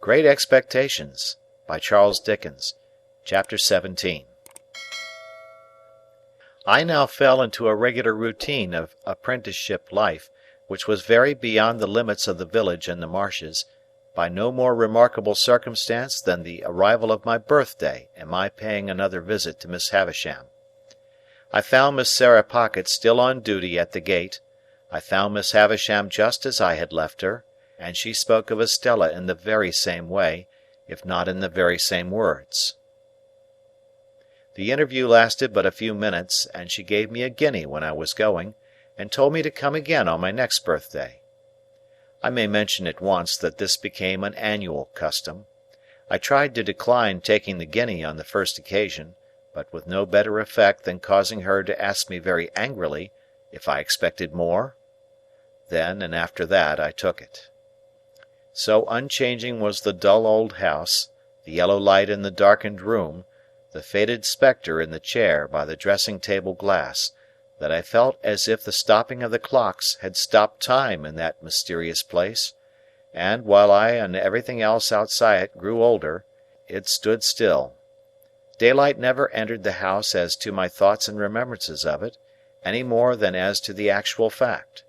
Great Expectations by Charles Dickens. Chapter 17. I now fell into a regular routine of apprenticeship life, which was varied beyond the limits of the village and the marshes, by no more remarkable circumstance than the arrival of my birthday and my paying another visit to Miss Havisham. I found Miss Sarah Pocket still on duty at the gate. I found Miss Havisham just as I had left her, and she spoke of Estella in the very same way, if not in the very same words. The interview lasted but a few minutes, and she gave me a guinea when I was going, and told me to come again on my next birthday. I may mention at once that this became an annual custom. I tried to decline taking the guinea on the first occasion, but with no better effect than causing her to ask me very angrily if I expected more. Then and after that I took it. So unchanging was the dull old house, the yellow light in the darkened room, the faded spectre in the chair by the dressing-table glass, that I felt as if the stopping of the clocks had stopped time in that mysterious place, and, while I and everything else outside it grew older, it stood still. Daylight never entered the house as to my thoughts and remembrances of it, any more than as to the actual fact.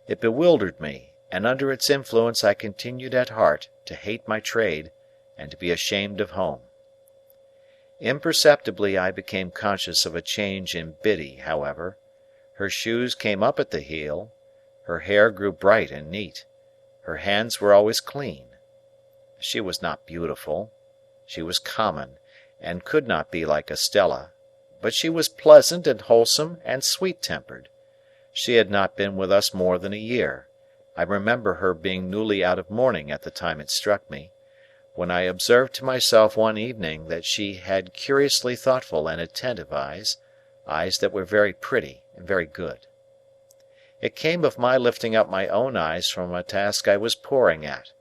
It bewildered me, and under its influence I continued at heart to hate my trade and to be ashamed of home. Imperceptibly I became conscious of a change in Biddy, however. Her shoes came up at the heel, her hair grew bright and neat, her hands were always clean. She was not beautiful, she was common, and could not be like Estella, but she was pleasant and wholesome and sweet-tempered. She had not been with us more than a year. I remember her being newly out of mourning at the time it struck me, when I observed to myself one evening that she had curiously thoughtful and attentive eyes that were very pretty and very good. It came of my lifting up my own eyes from a task I was poring at,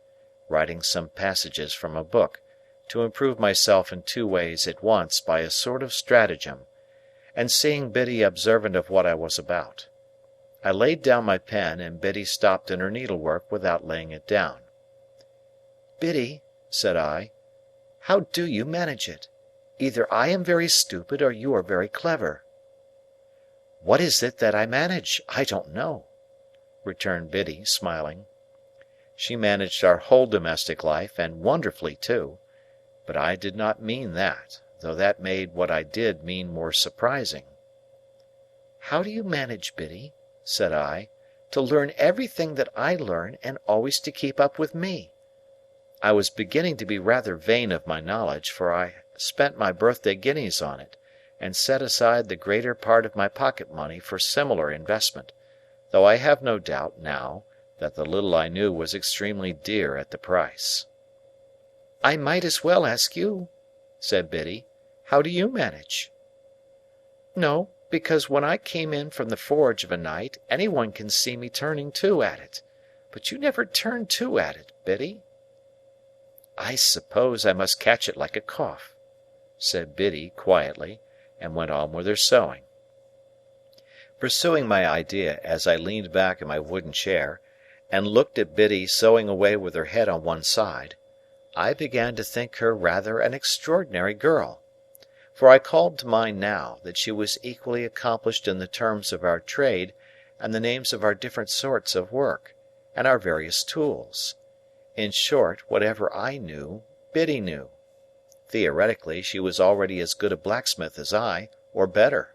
writing some passages from a book, to improve myself in two ways at once by a sort of stratagem, and seeing Biddy observant of what I was about. I laid down my pen, and Biddy stopped in her needlework without laying it down. "Biddy," said I, "how do you manage it? Either I am very stupid or you are very clever." "What is it that I manage? I don't know," returned Biddy, smiling. She managed our whole domestic life, and wonderfully too, but I did not mean that, though that made what I did mean more surprising. "How do you manage, Biddy," said I, "to learn everything that I learn, and always to keep up with me?" I was beginning to be rather vain of my knowledge, for I spent my birthday guineas on it, and set aside the greater part of my pocket money for similar investment, though I have no doubt, now, that the little I knew was extremely dear at the price. "I might as well ask you," said Biddy, "how do you manage?" "No, because when I came in from the forge of a night, any one can see me turning to at it. But you never turn to at it, Biddy." "I suppose I must catch it like a cough," said Biddy quietly, and went on with her sewing. Pursuing my idea as I leaned back in my wooden chair, and looked at Biddy sewing away with her head on one side, I began to think her rather an extraordinary girl, for I called to mind now that she was equally accomplished in the terms of our trade and the names of our different sorts of work, and our various tools. In short, whatever I knew, Biddy knew. Theoretically, she was already as good a blacksmith as I, or better.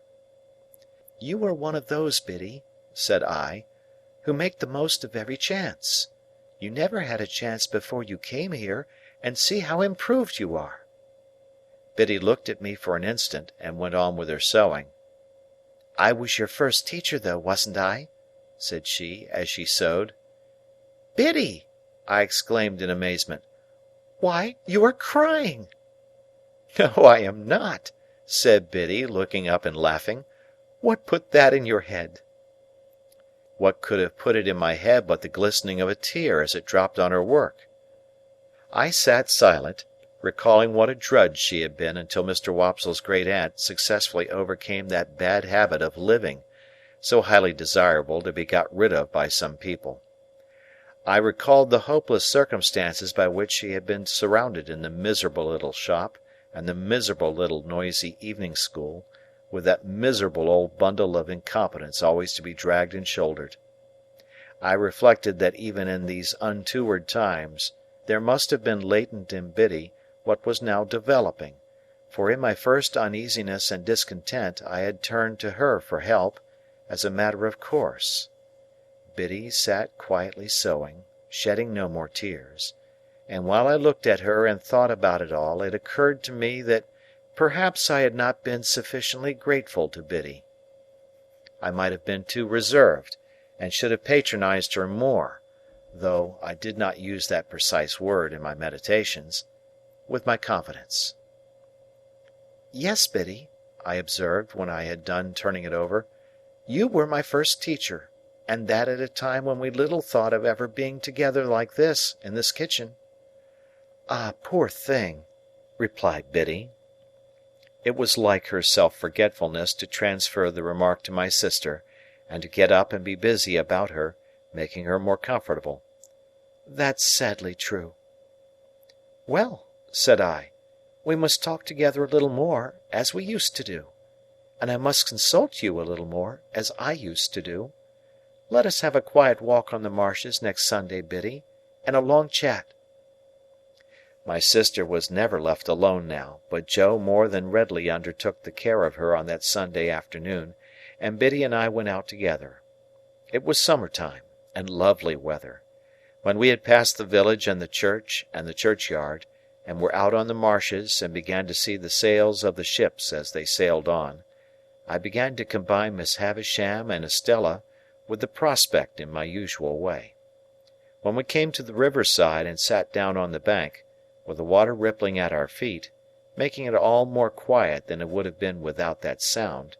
"You are one of those, Biddy," said I, "who make the most of every chance. You never had a chance before you came here, and see how improved you are." Biddy looked at me for an instant, and went on with her sewing. "I was your first teacher, though, wasn't I?" said she, as she sewed. "Biddy!" I exclaimed in amazement. "Why, you are crying!" "No, I am not," said Biddy, looking up and laughing. "What put that in your head?" What could have put it in my head but the glistening of a tear as it dropped on her work? I sat silent, recalling what a drudge she had been until Mr. Wopsle's great aunt successfully overcame that bad habit of living, so highly desirable to be got rid of by some people. I recalled the hopeless circumstances by which she had been surrounded in the miserable little shop and the miserable little noisy evening school, with that miserable old bundle of incompetence always to be dragged and shouldered. I reflected that even in these untoward times there must have been latent in Biddy what was now developing, for in my first uneasiness and discontent I had turned to her for help, as a matter of course. Biddy sat quietly sewing, shedding no more tears, and while I looked at her and thought about it all, it occurred to me that perhaps I had not been sufficiently grateful to Biddy. I might have been too reserved, and should have patronized her more, though I did not use that precise word in my meditations, with my confidence. "Yes, Biddy," I observed, when I had done turning it over, "you were my first teacher, and that at a time when we little thought of ever being together like this, in this kitchen." "Ah, poor thing!" replied Biddy. It was like her self-forgetfulness to transfer the remark to my sister, and to get up and be busy about her, making her more comfortable. "That's sadly true." "Well," said I, "we must talk together a little more, as we used to do. And I must consult you a little more, as I used to do. Let us have a quiet walk on the marshes next Sunday, Biddy, and a long chat." My sister was never left alone now, but Joe more than readily undertook the care of her on that Sunday afternoon, and Biddy and I went out together. It was summer-time, and lovely weather. When we had passed the village and the church and the churchyard, and were out on the marshes and began to see the sails of the ships as they sailed on, I began to combine Miss Havisham and Estella with the prospect in my usual way. When we came to the riverside and sat down on the bank, with the water rippling at our feet, making it all more quiet than it would have been without that sound,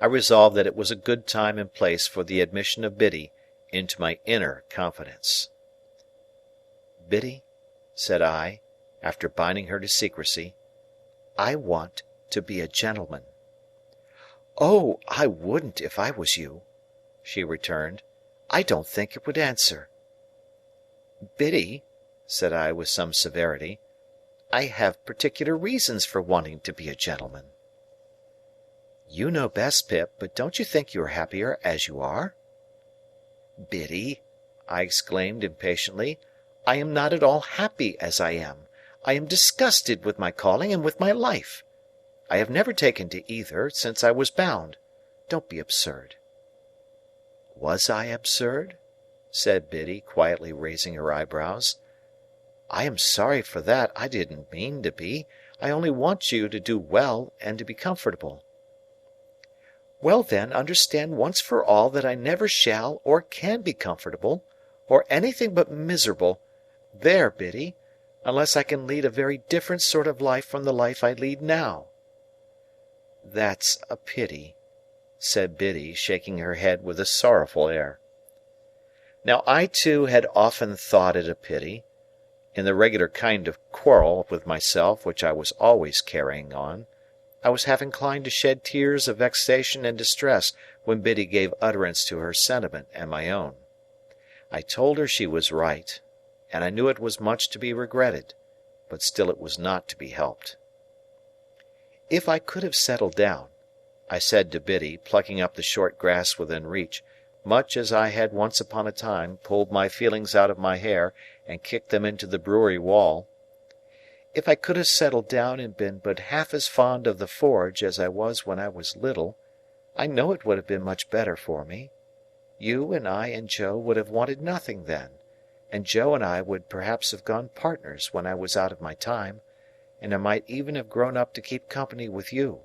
I resolved that it was a good time and place for the admission of Biddy into my inner confidence. "Biddy," said I, after binding her to secrecy, "I want to be a gentleman." "Oh, I wouldn't if I was you," she returned. "I don't think it would answer." "Biddy," said I with some severity, "I have particular reasons for wanting to be a gentleman." "You know best, Pip, but don't you think you are happier as you are?" "Biddy," I exclaimed impatiently, "I am not at all happy as I am. I am disgusted with my calling and with my life. I have never taken to either, since I was bound. Don't be absurd." "Was I absurd?" said Biddy, quietly raising her eyebrows. "I am sorry for that. I didn't mean to be. I only want you to do well, and to be comfortable." "Well, then, understand once for all that I never shall or can be comfortable, or anything but miserable, there, Biddy, unless I can lead a very different sort of life from the life I lead now." "That's a pity," said Biddy, shaking her head with a sorrowful air. Now I too had often thought it a pity. In the regular kind of quarrel with myself which I was always carrying on, I was half inclined to shed tears of vexation and distress when Biddy gave utterance to her sentiment and my own. I told her she was right, and I knew it was much to be regretted, but still it was not to be helped. "If I could have settled down," I said to Biddy, plucking up the short grass within reach, much as I had once upon a time pulled my feelings out of my hair and kicked them into the brewery wall, "if I could have settled down and been but half as fond of the forge as I was when I was little, I know it would have been much better for me. You and I and Joe would have wanted nothing then, and Joe and I would perhaps have gone partners when I was out of my time, and I might even have grown up to keep company with you,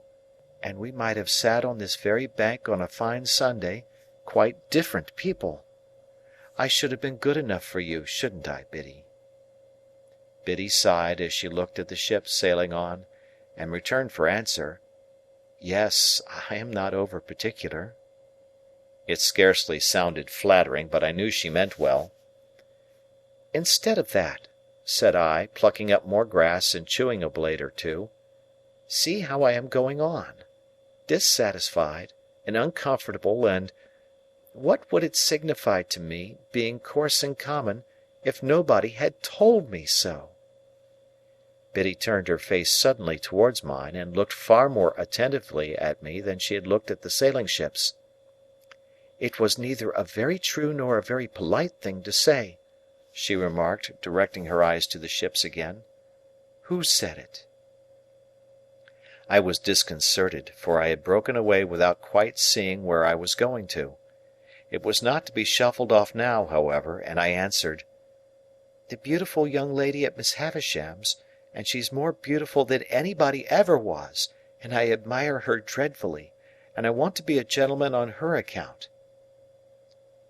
and we might have sat on this very bank on a fine Sunday, quite different people. I should have been good enough for you, shouldn't I, Biddy?" Biddy sighed as she looked at the ship sailing on, and returned for answer, "Yes, I am not over particular." It scarcely sounded flattering, but I knew she meant well. "Instead of that," said I, plucking up more grass and chewing a blade or two, "see how I am going on. Dissatisfied, and uncomfortable, and What would it signify to me, being coarse and common, if nobody had told me so?" Biddy turned her face suddenly towards mine, and looked far more attentively at me than she had looked at the sailing ships. "It was neither a very true nor a very polite thing to say," she remarked, directing her eyes to the ships again. "Who said it?" I was disconcerted, for I had broken away without quite seeing where I was going to. It was not to be shuffled off now, however, and I answered, "The beautiful young lady at Miss Havisham's, and she's more beautiful than anybody ever was, and I admire her dreadfully, and I want to be a gentleman on her account."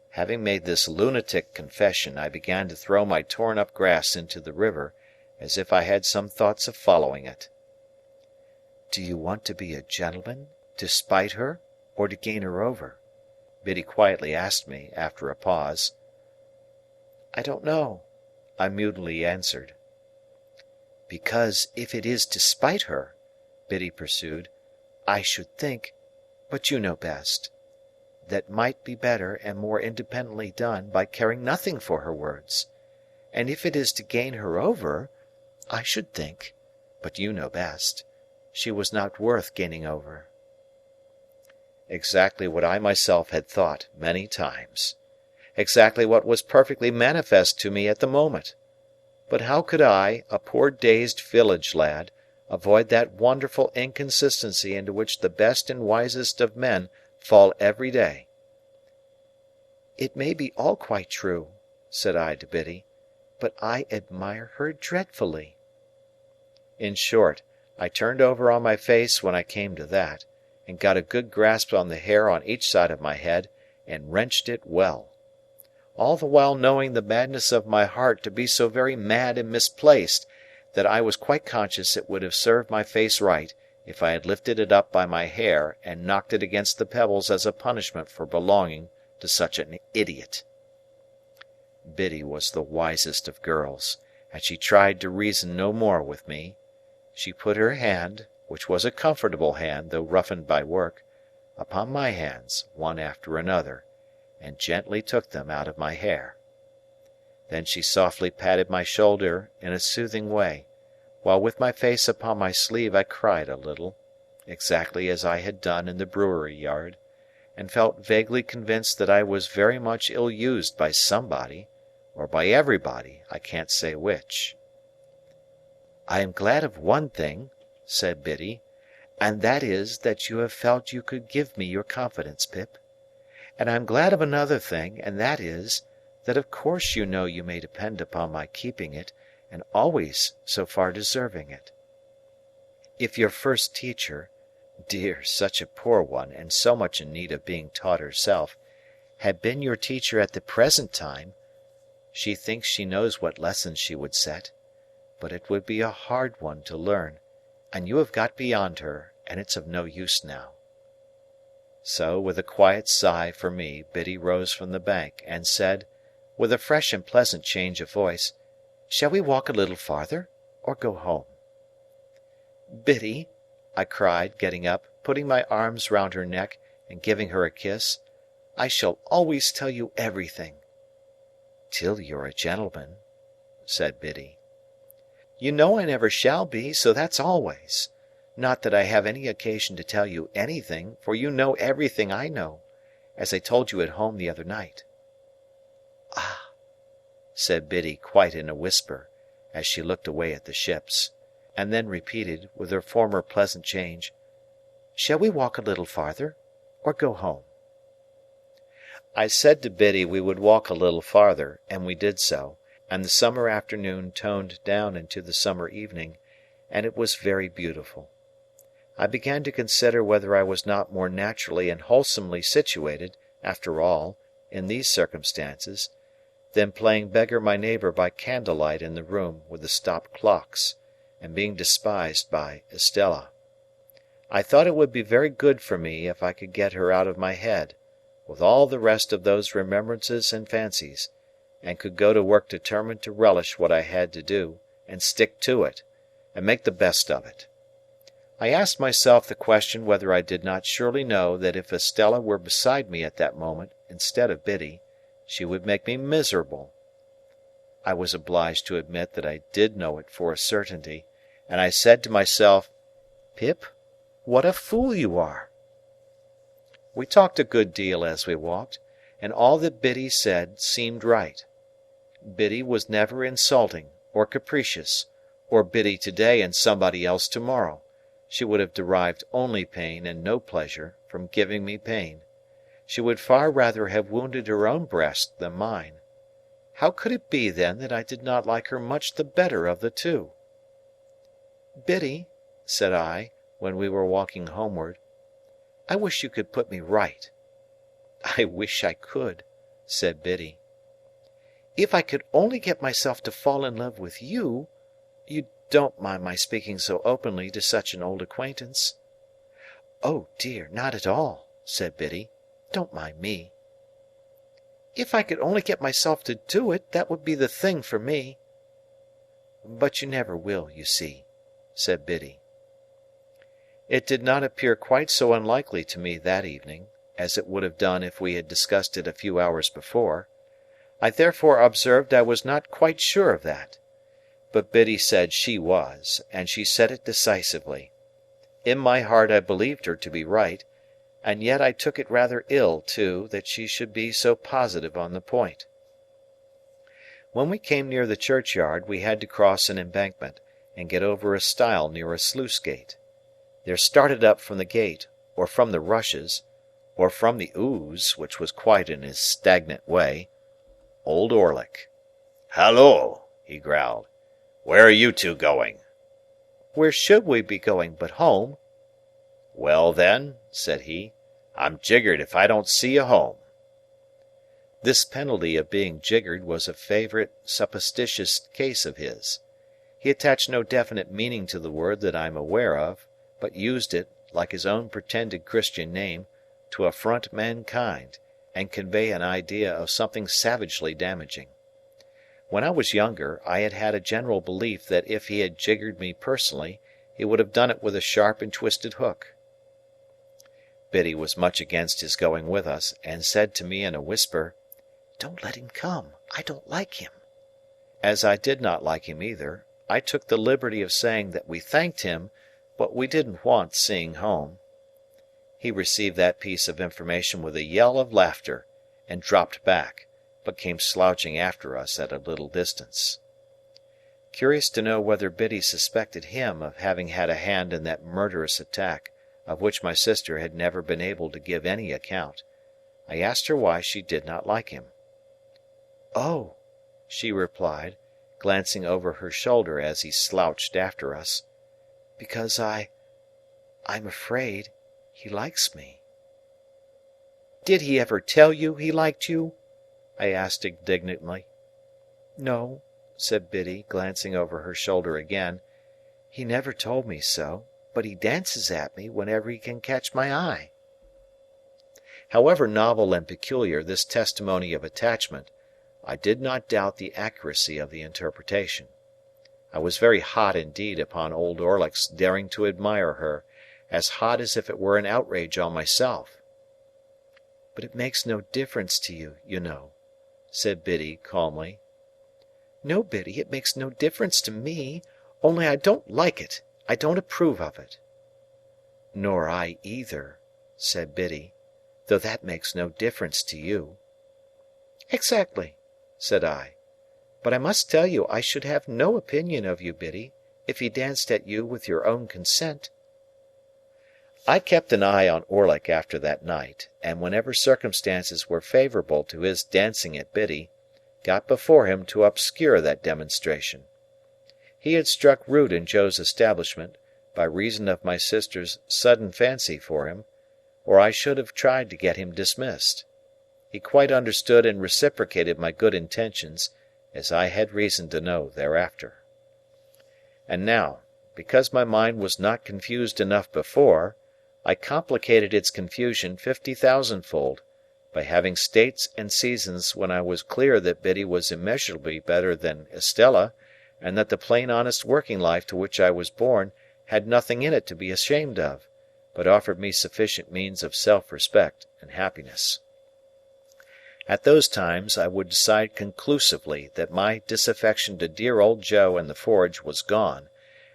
Having made this lunatic confession, I began to throw my torn-up grass into the river, as if I had some thoughts of following it. "Do you want to be a gentleman, to spite her, or to gain her over?" Biddy quietly asked me, after a pause. "I don't know," I mutely answered. "Because if it is to spite her," Biddy pursued, "I should think, but you know best, that might be better and more independently done by caring nothing for her words. And if it is to gain her over, I should think, but you know best, she was not worth gaining over." Exactly what I myself had thought many times. Exactly what was perfectly manifest to me at the moment. But how could I, a poor dazed village lad, avoid that wonderful inconsistency into which the best and wisest of men fall every day? "It may be all quite true," said I to Biddy, "but I admire her dreadfully." In short, I turned over on my face when I came to that, and got a good grasp on the hair on each side of my head, and wrenched it well. All the while knowing the madness of my heart to be so very mad and misplaced, that I was quite conscious it would have served my face right if I had lifted it up by my hair and knocked it against the pebbles as a punishment for belonging to such an idiot. Biddy was the wisest of girls, and she tried to reason no more with me. She put her hand, which was a comfortable hand though roughened by work, upon my hands, one after another, and gently took them out of my hair. Then she softly patted my shoulder in a soothing way, while with my face upon my sleeve I cried a little, exactly as I had done in the brewery yard, and felt vaguely convinced that I was very much ill-used by somebody, or by everybody, I can't say which. "I am glad of one thing," said Biddy, "and that is that you have felt you could give me your confidence, Pip. And I am glad of another thing, and that is, that of course you know you may depend upon my keeping it, and always so far deserving it. If your first teacher—dear, such a poor one, and so much in need of being taught herself—had been your teacher at the present time, she thinks she knows what lessons she would set, but it would be a hard one to learn, and you have got beyond her, and it's of no use now." So, with a quiet sigh for me, Biddy rose from the bank, and said, with a fresh and pleasant change of voice, "Shall we walk a little farther, or go home?" "Biddy," I cried, getting up, putting my arms round her neck, and giving her a kiss, "I shall always tell you everything." "Till you're a gentleman," said Biddy. "You know I never shall be, so that's always. Not that I have any occasion to tell you anything, for you know everything I know, as I told you at home the other night." "Ah!" said Biddy quite in a whisper, as she looked away at the ships, and then repeated, with her former pleasant change, "Shall we walk a little farther, or go home?" I said to Biddy we would walk a little farther, and we did so, and the summer afternoon toned down into the summer evening, and it was very beautiful. I began to consider whether I was not more naturally and wholesomely situated, after all, in these circumstances, than playing beggar my neighbour by candlelight in the room with the stopped clocks, and being despised by Estella. I thought it would be very good for me if I could get her out of my head, with all the rest of those remembrances and fancies, and could go to work determined to relish what I had to do, and stick to it, and make the best of it. I asked myself the question whether I did not surely know that if Estella were beside me at that moment, instead of Biddy, she would make me miserable. I was obliged to admit that I did know it for a certainty, and I said to myself, "Pip, what a fool you are!" We talked a good deal as we walked, and all that Biddy said seemed right. Biddy was never insulting or capricious, or Biddy to-day and somebody else to-morrow. She would have derived only pain and no pleasure from giving me pain. She would far rather have wounded her own breast than mine. How could it be, then, that I did not like her much the better of the two? "Biddy," said I, when we were walking homeward, "I wish you could put me right." "I wish I could," said Biddy. "If I could only get myself to fall in love with you don't mind my speaking so openly to such an old acquaintance?" "Oh, dear, not at all," said Biddy. "Don't mind me." "If I could only get myself to do it, that would be the thing for me." "But you never will, you see," said Biddy. It did not appear quite so unlikely to me that evening, as it would have done if we had discussed it a few hours before. I therefore observed I was not quite sure of that. But Biddy said she was, and she said it decisively. In my heart I believed her to be right, and yet I took it rather ill, too, that she should be so positive on the point. When we came near the churchyard, we had to cross an embankment, and get over a stile near a sluice gate. There started up from the gate, or from the rushes, or from the ooze, which was quite in his stagnant way, Old Orlick. "Halloa!" he growled. "Where are you two going?" "Where should we be going but home?" "Well, then," said he, "I'm jiggered if I don't see you home." This penalty of being jiggered was a favourite supposititious case of his. He attached no definite meaning to the word that I am aware of, but used it, like his own pretended Christian name, to affront mankind, and convey an idea of something savagely damaging. When I was younger, I had had a general belief that if he had jiggered me personally, he would have done it with a sharp and twisted hook. Biddy was much against his going with us, and said to me in a whisper, "Don't let him come. I don't like him." As I did not like him either, I took the liberty of saying that we thanked him, but we didn't want seeing home. He received that piece of information with a yell of laughter, and dropped back, but came slouching after us at a little distance. Curious to know whether Biddy suspected him of having had a hand in that murderous attack, of which my sister had never been able to give any account, I asked her why she did not like him. "Oh," she replied, glancing over her shoulder as he slouched after us, "because I'm afraid he likes me." "Did he ever tell you he liked you?" I asked indignantly. "No," said Biddy, glancing over her shoulder again. "He never told me so, but he dances at me whenever he can catch my eye." However novel and peculiar this testimony of attachment, I did not doubt the accuracy of the interpretation. I was very hot indeed upon Old Orlick's daring to admire her, as hot as if it were an outrage on myself. "But it makes no difference to you, you know," said Biddy calmly. "No, Biddy, it makes no difference to me, only I don't like it. I don't approve of it." "Nor I either," said Biddy, "though that makes no difference to you." "Exactly," said I. "But I must tell you I should have no opinion of you, Biddy, if he danced at you with your own consent." I kept an eye on Orlick after that night, and whenever circumstances were favourable to his dancing at Biddy, got before him to obscure that demonstration. He had struck root in Joe's establishment, by reason of my sister's sudden fancy for him, or I should have tried to get him dismissed. He quite understood and reciprocated my good intentions, as I had reason to know thereafter. And now, because my mind was not confused enough before, I complicated its confusion 50,000-fold, by having states and seasons when I was clear that Biddy was immeasurably better than Estella, and that the plain honest working life to which I was born had nothing in it to be ashamed of, but offered me sufficient means of self-respect and happiness. At those times I would decide conclusively that my disaffection to dear old Joe and the forge was gone,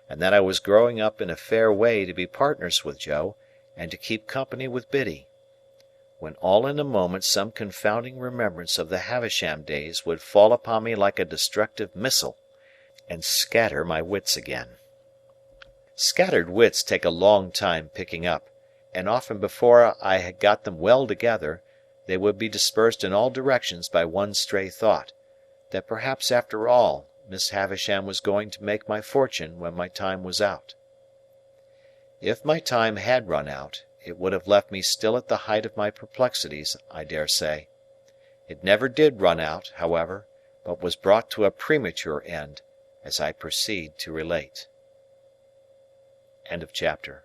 and that I was growing up in a fair way to be partners with Joe and to keep company with Biddy, when all in a moment some confounding remembrance of the Havisham days would fall upon me like a destructive missile, and scatter my wits again. Scattered wits take a long time picking up, and often before I had got them well together, they would be dispersed in all directions by one stray thought, that perhaps after all Miss Havisham was going to make my fortune when my time was out. If my time had run out, it would have left me still at the height of my perplexities, I dare say. It never did run out, however, but was brought to a premature end, as I proceed to relate. End of chapter.